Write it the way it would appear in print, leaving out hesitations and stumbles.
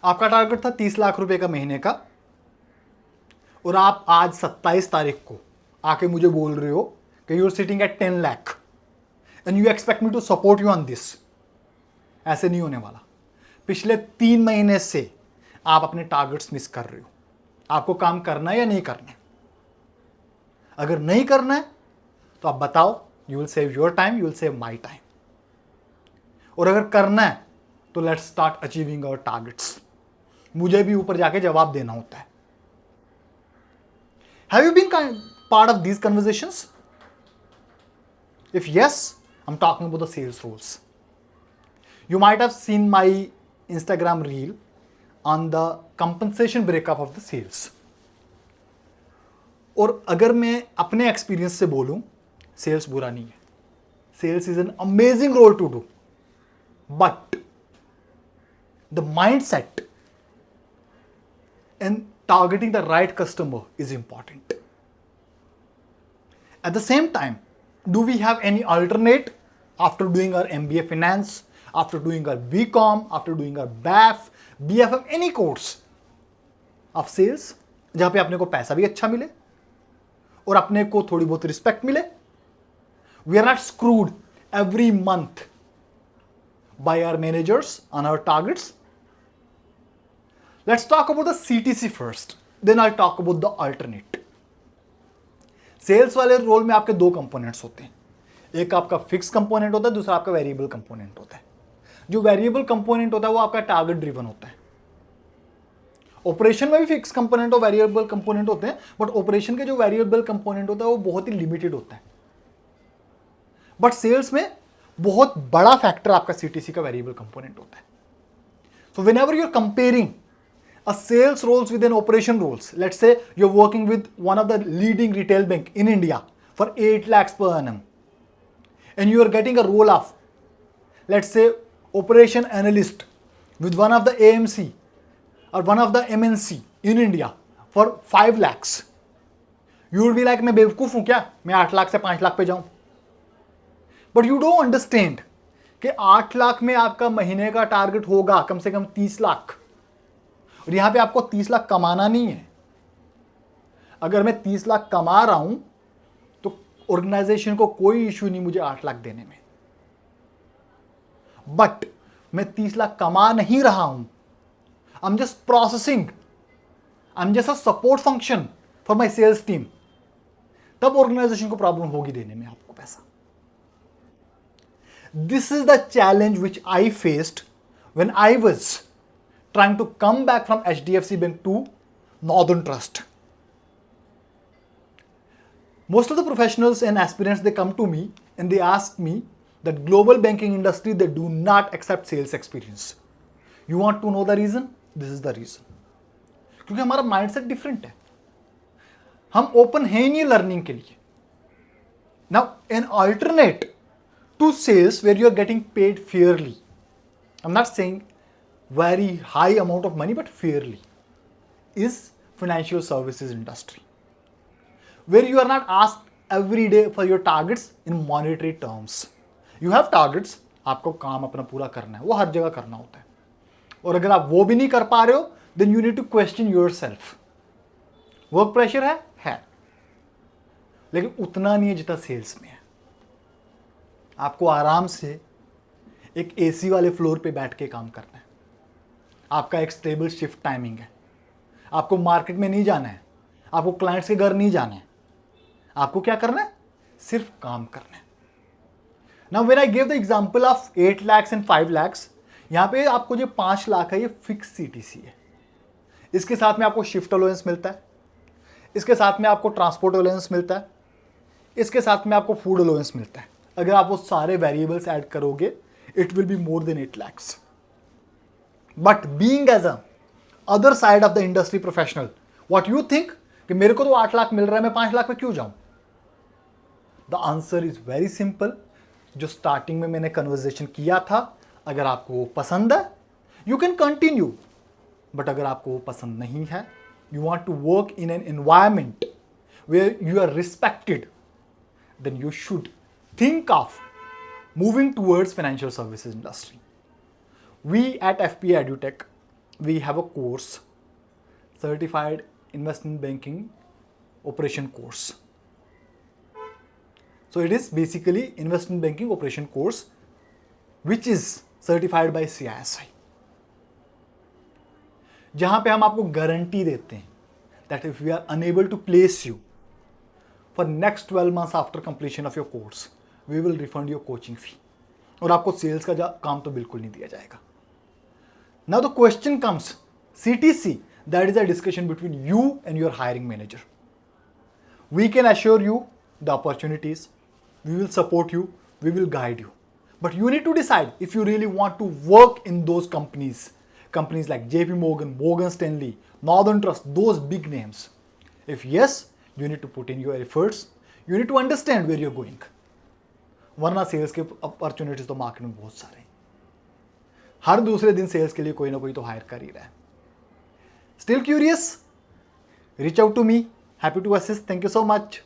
आपका टारगेट था 30 लाख रुपए का महीने का, और आप आज 27 तारीख को आके मुझे बोल रहे हो कि you are sitting at 10 lakh and you expect me to support you on this. ऐसे नहीं होने वाला। पिछले 3 महीने से आप अपने टारगेट्स मिस कर रहे हो। आपको काम करना है या नहीं करना है? अगर नहीं करना है तो आप बताओ, you will save your time, you will save my time. और अगर करना है तो let's start achieving our targets. मुझे भी ऊपर जाके जवाब देना होता है। Have you been part of these conversations? If yes, I'm talking about the sales roles. You might have seen my Instagram reel on the compensation breakup of the sales. और अगर मैं अपने एक्सपीरियंस से बोलूं, सेल्स बुरा नहीं है। Sales is an amazing role to do, but the mindset and targeting the right customer is important. At the same time, do we have any alternate after doing our MBA finance, after doing our BCom, after doing our BAF, BFM, any course of sales, जहां पे अपने को पैसा भी अच्छा मिले और अपने को थोड़ी बहुत रिस्पेक्ट मिले? We are not screwed every month by our managers on our targets. Let's talk about the CTC first, then I'll talk about the alternate. Sales वाले रोल में आपके 2 कंपोनेंट्स होते हैं। एक आपका फिक्स कंपोनेंट होता है, दूसरा आपका वेरिएबल कंपोनेंट होता है। जो वेरिएबल कंपोनेंट होता है वो आपका टारगेट ड्रिवन होता है। ऑपरेशन में भी फिक्स कंपोनेंट और वेरिएबल कंपोनेंट होते हैं, बट ऑपरेशन के जो वेरिएबल कंपोनेंट होता है वो बहुत ही लिमिटेड होता है। बट सेल्स में बहुत बड़ा फैक्टर आपका सीटीसी का वेरिएबल कंपोनेंट होता है। So whenever you are comparing a sales roles with an operation roles, let's say you're working with one of the leading retail bank in India for 8 lakhs per annum, and you are getting a role of, let's say, operation analyst with one of the AMC or one of the MNC in India for 5 lakhs. You will be like, मैं बेवकूफ हूं क्या, मैं 8 लाख से 5 लाख पे जाऊं? But you don't understand कि 8 लाख में आपका महीने का टारगेट होगा कम से कम 30 लाख, और यहां पे आपको 30 लाख कमाना नहीं है। अगर मैं 30 लाख कमा रहा हूं तो ऑर्गेनाइजेशन को कोई इश्यू नहीं मुझे 8 लाख देने में। बट मैं 30 लाख कमा नहीं रहा हूं, I am just processing, I am just a support function for my sales team, तब ऑर्गेनाइजेशन को प्रॉब्लम होगी देने में आपको पैसा। This is the challenge which I faced when I was trying to come back from HDFC Bank to Northern Trust. Most of the professionals and aspirants, they come to me and they ask me that global banking industry, they do not accept sales experience. You want to know the reason? This is the reason. क्योंकि हमारा mindset different है। हम open हैं नहीं learning के लिए। Now, an alternate to sales where you are getting paid fairly, I'm not saying very high amount of money, but fairly, is financial services industry, where you are not asked every day for your targets in monetary terms. You have targets, आपको काम अपना पूरा करना है, वो हर जगह करना होता है, और अगर आप वो भी नहीं कर पा रहे हो, then you need to question yourself. Work pressure है, लेकिन उतना नहीं है जितना सेल्स में है। आपको आराम से एक एसी वाले फ्लोर पे बैठ के काम करना है। आपका एक स्टेबल शिफ्ट टाइमिंग है। आपको मार्केट में नहीं जाना है, आपको क्लाइंट्स के घर नहीं जाना है। आपको क्या करना है? सिर्फ काम करना है। Now when I give the example of 8 lakhs and 5 lakhs, यहां पे आपको जो 5 लाख है ये फिक्स सीटीसी है। इसके साथ में आपको शिफ्ट अलाउंस मिलता है, इसके साथ में आपको ट्रांसपोर्ट अलाउंस मिलता है, इसके साथ में आपको फूड अलाउंस मिलता है। अगर आप वो सारे वेरिएबल्स ऐड करोगे, it will be more than 8 lakhs. But being as a other side of the industry professional, what you think कि मेरे को तो 8 लाख मिल रहा है, मैं 5 लाख पे क्यों जाऊं? The answer is very simple. जो स्टार्टिंग में मैंने कन्वर्सेशन किया था, अगर आपको वो पसंद है, you can continue. But अगर आपको वो पसंद नहीं है, you want to work in an environment where you are respected, then you should think of moving towards financial services industry. We at FPA EduTech, we have a course, certified investment banking operation course. So it is basically investment banking operation course which is certified by CISI, जहां पे हम आपको guarantee देते हैं that if we are unable to place you for next 12 months after completion of your course, we will refund your coaching fee. और आपको sales का काम तो बिल्कुल नहीं दिया जाएगा. Now the question comes, CTC, that is a discussion between you and your hiring manager. We can assure you the opportunities, we will support you, we will guide you. But you need to decide if you really want to work in those companies like JP Morgan, Morgan Stanley, Northern Trust, those big names. If yes, you need to put in your efforts, you need to understand where you're going. वरना sales के opportunities तो market में बहुत सारे हैं. हर दूसरे दिन sales के लिए कोई ना कोई तो हायर कर ही रहा है. Still curious? Reach out to me. Happy to assist. Thank you so much.